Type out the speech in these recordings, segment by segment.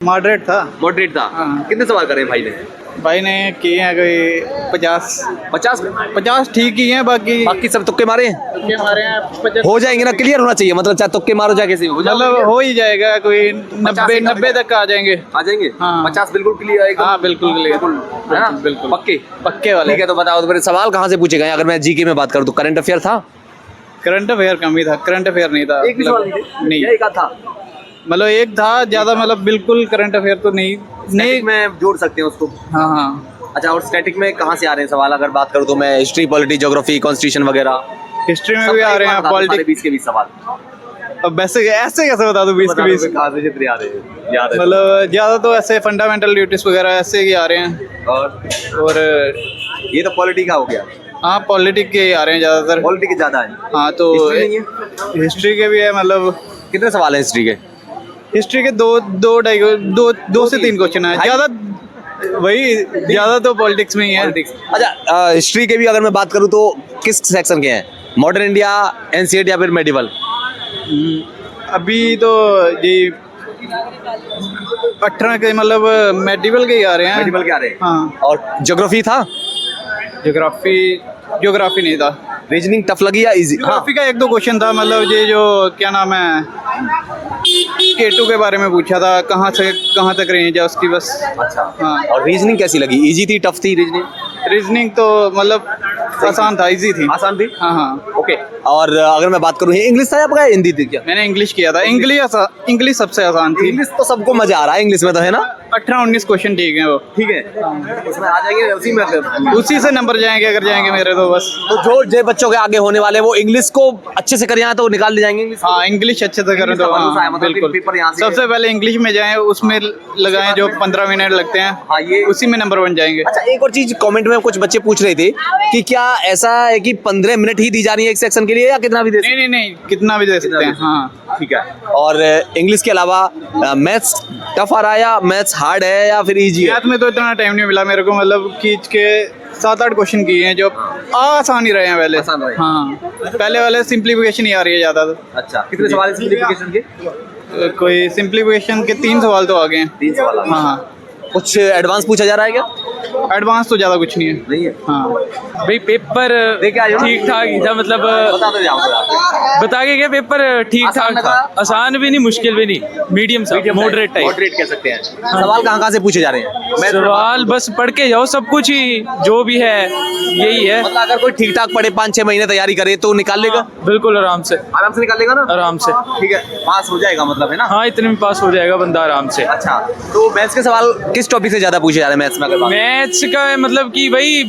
Moderate था। Moderate था। हाँ। कितने सवाल करे भाई ने? भाई ने किए हैं कोई 50 ठीक ही हैं, बाकी बाकी सब तुक्के मारे हैं? तुक्के मारे हैं 50। हो जाएंगे ना, क्लियर होना चाहिए, मतलब चाहे तुक्के मारो चाहे कैसे हो मतलब हो ही जाएगा, कोई 90 तक आ जाएंगे। आ जाएंगे। हाँ। 50 बिल्कुल क्लियर है? हाँ बिल्कुल क्लियर, है ना? बिल्कुल पक्के वाले। ठीक है, तो बताओ तो मेरे सवाल कहाँ से पूछे गए? अगर मैं जीके में बात करूँ तो करंट अफेयर था? करंट अफेयर कम ही था, करंट अफेयर नहीं था। एक भी सवाल नहीं नहीं, एक था? मतलब एक था ज्यादा, मतलब बिल्कुल करंट अफेयर तो नहीं में जोड़ सकते हैं उसको। हाँ हाँ। अच्छा, और स्टैटिक में कहाँ से आ रहे हैं सवाल? अगर बात करूँ तो मैं हिस्ट्री, पॉलिटी, ज्योग्राफी, कॉन्स्टिट्यूशन वगैरह हिस्ट्री में भी आ रहे हैं, पॉलिटिक्स। 20 के 20 सवाल। अब वैसे ऐसे कैसे बता दूं 20 के 20? मतलब ज्यादा तो ऐसे फंडामेंटल ड्यूटीज वगैरह ऐसे ही आ रहे हैं। और ये तो पॉलिटी का हो गया। हाँ, पॉलिटिक के आ रहे हैं ज्यादातर। पॉलिटी के ज्यादा है। हाँ तो हिस्ट्री के भी है, मतलब कितने सवाल हैं हिस्ट्री के? हिस्ट्री के दो से तीन क्वेश्चन है ज्यादा, वही ज्यादा तो पॉलिटिक्स में ही है। अच्छा, हिस्ट्री के भी अगर मैं बात करूँ तो किस सेक्शन के हैं? मॉडर्न इंडिया, एंशिएंट या फिर मेडिवल? अभी तो ये 18 के मतलब मेडिवल के ही आ रहे हैं। मेडिवल के आ रहे हैं। हाँ। और ज्योग्राफी था? ज्योग्राफी नहीं था। रीजनिंग टफ लगी या इजी? ज्योग्राफी का एक दो क्वेश्चन था, मतलब ये जो क्या नाम है, K2 के बारे में पूछा था, कहाँ से कहाँ तक रेंज है उसकी, बस। अच्छा। हाँ। और रीजनिंग कैसी लगी? इजी थी, टफ थी रीजनिंग? रीजनिंग तो मतलब आसान था, इजी थी। आसान थी? हाँ हाँ। ओके। और अगर मैं बात करूँ, इंग्लिश था आपका, हिंदी थी क्या? मैंने इंग्लिश किया था। इंग्लिश सबसे आसान थी। इंग्लिश तो सबको मजा आ रहा है इंग्लिश में, तो है ना? 18-19 क्वेश्चन ठीक है वो। ठीक है, उसमें आ जाएंगे, उसी में उसी से नंबर जाएंगे अगर जाएंगे मेरे तो, बस। तो जो बच्चों के आगे होने वाले वो इंग्लिश को अच्छे से करें तो निकाल ले जाएंगे इंग्लिश। हाँ, इंग्लिश अच्छे से करें तो हाँ, बिल्कुल। सबसे पहले इंग्लिश में जाएं, उसमें लगाएं जो 15 मिनट लगते हैं। हाँ, ये उसी में नंबर बन जाएंगे। अच्छा, एक और चीज कमेंट में कुछ बच्चे पूछ रहे थे कि क्या ऐसा है कि 15 मिनट ही दी जा रही है एक सेक्शन के लिए, या कितना भी दे? नहीं, कितना भी दे सकते हैं। हाँ ठीक है। और इंग्लिश के अलावा मैथ्स टफ आ रहा है या मैथ्स हार्ड है या फिर इजी है? मैथ में तो इतना टाइम नहीं मिला मेरे को, मतलब खींच के 7-8 क्वेश्चन किए हैं जो आसान ही रहे हैं पहले। आसान रहे। हाँ, पहले वाले सिंप्लीफिकेशन ही आ रही है ज्यादा। तो अच्छा, कितने सवाल सिंप्लीफिकेशन के? कोई सिंप्लीफिकेशन के 3 सवाल तो आ गए हैं। 3 सवाल। हाँ। कुछ एडवांस पूछा जा रहा है क्या? एडवांस तो ज्यादा कुछ नहीं है। नहीं है। हाँ भाई पेपर ठीक ठाक ही था, मतलब बताते जाओ। बता के क्या, पेपर ठीक ठाक था, आसान भी नहीं मुश्किल भी नहीं, मीडियम सा, मॉडरेट टाइप। मॉडरेट कह सकते हैं। सवाल कहाँ से पूछे जा रहे हैं? सवाल बस पढ़ के जाओ, सब कुछ ही जो भी है यही है। मतलब अगर कोई ठीक ठाक पढ़े, 5-6 महीने तैयारी करे तो निकाल लेगा? बिल्कुल आराम से निकाल लेगा ना? आराम से। ठीक है, पास हो जाएगा मतलब, है ना? हाँ, इतने में पास हो जाएगा बंदा आराम से। अच्छा, तो मैथ्स के सवाल किस टॉपिक से ज्यादा पूछे जा रहे हैं मैथ्स में? अगर मैथ्स का मतलब कि भाई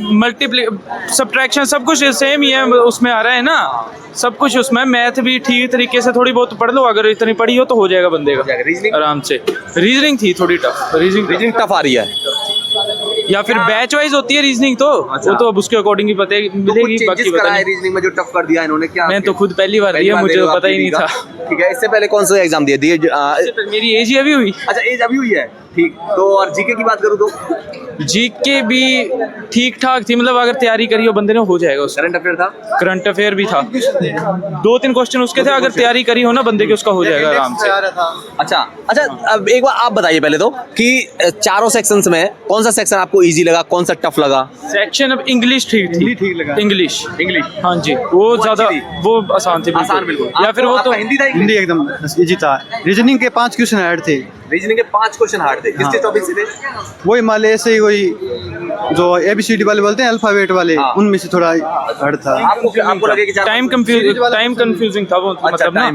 सब्ट्रैक्शन सब कुछ सेम ही है, उसमें आ रहा है ना सब कुछ उसमें। मैथ भी ठीक तरीके से थोड़ी बहुत पढ़ लो, अगर इतनी पढ़ी हो तो हो जाएगा बंदे का रीजनिंग आराम से। रीजनिंग थी थोड़ी टफ, रीजनिंग टफ आ रही है, या फिर बैच वाइज होती है रीजनिंग तो। अच्छा। वो तो अब उसके अकॉर्डिंग ही मिलेगी, बाकी पता नहीं। रीजनिंग में जो टफ कर दिया इन्होंने, क्या? मैं तो खुद पहली बार दिया, मुझे पता ही नहीं था। ठीक है, इससे पहले कौन सा एग्जाम दिए? मेरी एज ही अभी हुई। अच्छा, एज अभी हुई है। ठीक, तो और जीके की बात करूँ तो? जीके भी ठीक ठाक थी, मतलब अगर तैयारी करी हो बंदे ने हो जाएगा उसका। करंट अफेयर था? करंट अफेयर भी था, 2-3 क्वेश्चन उसके थे, अगर तैयारी करी हो ना बंदे की, उसका हो जाएगा आराम से। अच्छा, अब एक बार आप बताइए पहले तो कि चारों सेक्शंस में कौन सा सेक्शन आपको इजी लगा, कौन सा टफ लगा? सेक्शन अब इंग्लिश ठीक थी। ठीक लगा। इंग्लिश हाँ जी, वो ज्यादा वो आसान थी, आसान बिल्कुल। या फिर वो तो हिंदी था? हिंदी एकदम इजी था। रीजनिंग के 5 क्वेश्चन हार्ड थे। रीजनिंग के 5 क्वेश्चन हार्ड थे। किसके टॉपिक से थे? वही मान ले ऐसे ही, वही जो ABCD वाले बोलते हैं, अल्फाबेट वाले, उनमें से थोड़ा हार्ड था। आपको लगे कि टाइम कंफ्यूजिंग था वो, मतलब ना।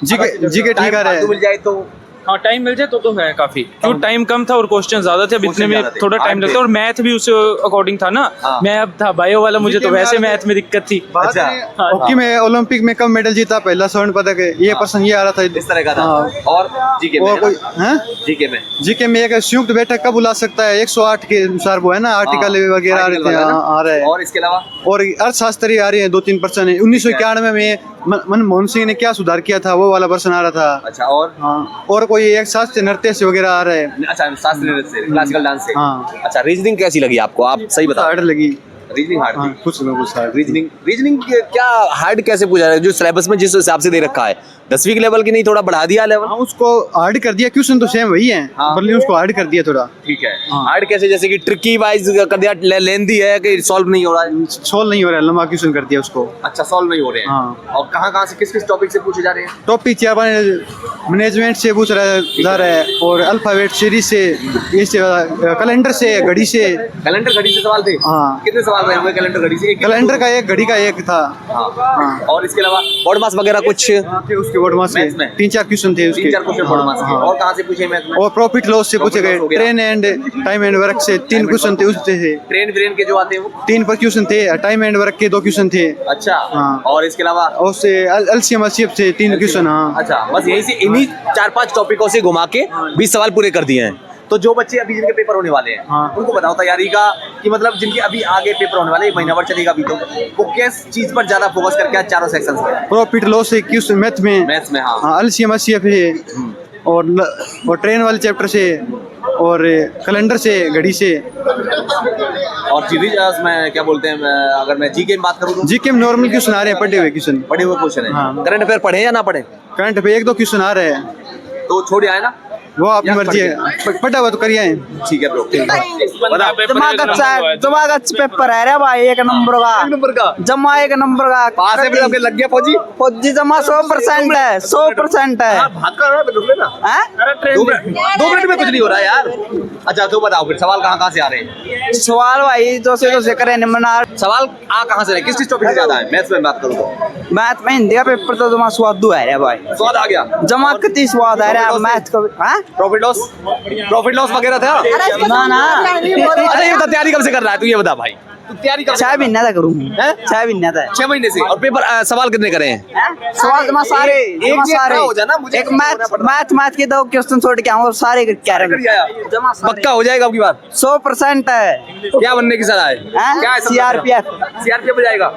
जीके ठीक आ रहा है। मिल जाए तो हाँ, टाइम मिल जाए तो है काफी, क्यों टाइम कम था और क्वेश्चन ज्यादा थे, अब इतने में थोड़ा टाइम लगता है। और मैथ भी उस अकॉर्डिंग था ना। मैं अब था बायो वाला, मुझे तो वैसे मैथ में दिक्कत थी। अच्छा, हॉकी में ओलंपिक में कब मेडल जीता, पहला स्वर्ण पदक है, ये पर्सन ये आ रहा था, इस तरह का था। और जीके में? और कोई जीके में एक संयुक्त बैठक कब बुला सकता है, 108 के अनुसार वो है ना, आर्टिकल वगैरह आ रहे हैं। और इसके अलावा और अर्थशास्त्री आ रही है, 2-3 पर्सन है। 1991 में मनमोहन सिंह ने क्या सुधार किया था, वो वाला पर्सन आ रहा था। अच्छा, और हाँ, और कोई एक शास्त्रीय नृत्य से वगैरह आ रहा है। अच्छा, शास्त्रीय नृत्य से, क्लासिकल डांस से। हाँ। अच्छा, रीजनिंग कैसी लगी आपको? आप सही बता। हार्ड लगी। रीजनिंग हार्ड हाँ, थी। कुछ में कुछ हार्ड। रीजनिंग क्या हार्ड कैसे पूछा है जो सिलेबस में जिस हिसाब से दे रखा है 10वीं के लेवल की नहीं थोड़ा बढ़ा दिया लेवल। हाँ, उसको हार्ड कर दिया, क्वेश्चन तो सेम वही है, हाँ। बल्कि उसको हार्ड कर दिया थोड़ा। ठीक है हाँ। हार्ड कैसे जैसे कि ट्रिकी वाइज कर दिया लेंदी है कि सॉल्व नहीं हो रहा है। सोल्व नहीं हो रहा है, लंबा क्वेश्चन कर दिया उसको। अच्छा सॉल्व नहीं हो रहे हैं हाँ। और कहाँ से किस टॉपिक से पूछे जा रहे हैं। टॉपिक 4-5 मैनेजमेंट से पूछ रहा है, जा रहा है, और अल्फाबेट सीरीज से, इससे कैलेंडर से, घड़ी से। कैलेंडर घड़ी से सवाल थे। हाँ। कितने सवाल रहे होंगे कैलेंडर घड़ी से। कैलेंडर का एक, घड़ी का एक था। हाँ। और इसके अलावा बोर्ड मास वगैरह कुछ थे उसके बोर्ड मास मैथ्स में? में 3-4 क्वेश्चन थे उसके। 3-4 क्वेश्चन बोर्ड मास के। हाँ। और कहाँ से पूछे मैथ में। और प्रॉफिट लॉस से पूछे गए, Profit loss हो गया। Train and time and work से 3 क्वेश्चन थे उससे से। ट्रेन व्रेन के जो आते हैं वो। 3 पर क्वेश्चन थे, टाइम एंड वर्क के 2 क्वेश्चन थे। अच्छा हाँ। और इसके अलावा और से एलसीएम एलसीएफ से 3 क्वेश्चन। हाँ। अच्छा बस यहीं से इन्हीं 4-5 टॉपिकों से घुमा के 20 सवाल पूरे कर दिए हैं। तो जो बच्चे अभी जिनके पेपर होने वाले हैं हाँ। उनको बताओ तैयारी का कि मतलब जिनके अभी आगे पेपर होने वाले 1 महीना भर चलेगा अभी तो वो किस चीज पर ज्यादा फोकस करके आज चारों सेक्शंस में। प्रॉफिट लॉस से क्वेश्चन मैथ में। मैथ्स में हाँ। हाँ, एलसीएम एलसीएफ है, और ट्रेन वाले चैप्टर से, और कैलेंडर से, घड़ी से। और जीडी में क्या बोलते हैं अगर मैं जी की बात करूँ तो जीके में नॉर्मल क्वेश्चन आ रहे हैं, पढ़े हुए क्वेश्चन। बड़े हुए क्वेश्चन है। हाँ। करंट अफेयर पढ़े या ना पढ़े करंट पे 1-2 क्वेश्चन आ रहे हैं, तो छोड़ आए ना। वो आपकी या मर्जी है, पढ़ा हुआ तो करिए। ठीक है ब्रो। जमागत पेपर है रे भाई, 1 नंबर का जमा, 1 नंबर का पास है भी लग गया फौजी। फौजी जमा 100% है, 100% है। भाग कर रहा है रुक लेना। हैं? 2 मिनट में कुछ नहीं हो रहा है यार। अच्छा तो बताओ फिर सवाल कहाँ से आ रहे हैं। सवाल भाई जो से करे निमना। सवाल कहाँ से रहे किस टॉपिक से ज्यादा है। मैथ्स में बात करूँ तो मैथ में हिंदी का पेपर तो जमा स्वादु है रे भाई, स्वाद आ गया। जमा कितनी स्वाद है रे मैथ को। हैं? प्रॉफिट लॉस वगैरह था। ना ना अच्छा ये बता तैयारी कब से कर रहा है तू ये बता भाई तू तैयारी कब से 6 महीने तक करूँ, 6 महीने तक। 6 महीने से। और पेपर सवाल कितने करे हैं। सवाल जमा सारे, जमा एक सारे हो जाना मुझे एक मैथ के 2 क्वेश्चन छोड़ के आऊँ, सारे क्या जमा पक्का हो जाएगा अब की बार 100% है। क्या बनने की सलाह है। क्या है CRPF CRPF हो जाएगा।